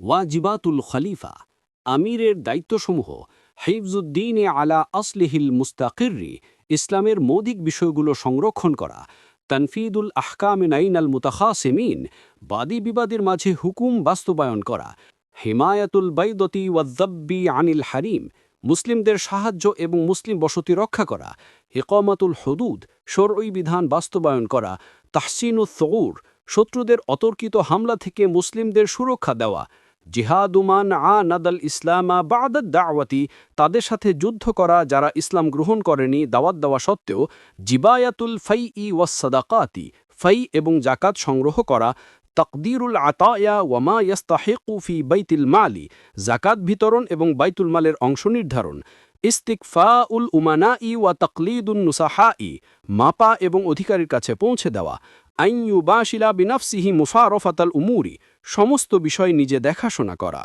ওয়াজিবাতুল খলিফা, আমিরের দায়িত্বসমূহ। হিফজুদ্দিনে আলা আসলিহিল মুস্তাকিরি, ইসলামের মৌলিক বিষয়গুলো সংরক্ষণ করা। তানফিদুল আহকামিন আইনাল মুতাখাসিমিন, বাদী বিবাদের মাঝে হুকুম বাস্তবায়ন করা। হিমায়াতুল বাইদতি ওয়াজ্জাব্বি আনিল হারিম, মুসলিমদের সাহায্য এবং মুসলিম বসতি রক্ষা করা। ইকামাতুল হুদুদ, শরঈ বিধান বাস্তবায়ন করা। তাহসিনুস সগূর, শত্রুদের অতর্কিত হামলা থেকে মুসলিমদের সুরক্ষা দেওয়া। জিহাদুমান নাদাল ইসলামা বাদাদ দাওয়াতি, তাদের সাথে যুদ্ধ করা যারা ইসলাম গ্রহণ করেনি দাওয়াত দেওয়া সত্ত্বেও। জিবায়াতুল ফাইই ওয়াস সাদাকাতি, ফাই এবং জাকাত সংগ্রহ করা। তাকদিরুল আতায়া ওয়ামা ইয়াস্তাহিকু ফি বাইতিল মালি, জাকাত বিতরণ এবং বাইতুল মালের অংশ নির্ধারণ। ইস্তিকফাউল উমানাই ওয়া তাকলিদুন নুসাহাই, মাপা এবং অধিকারীর কাছে পৌঁছে দেওয়া। আইয়ুবাশিলা বিনাফসিহি মুফারফাতাল উমুরি, সমস্ত বিষয় নিজে দেখাশোনা করা।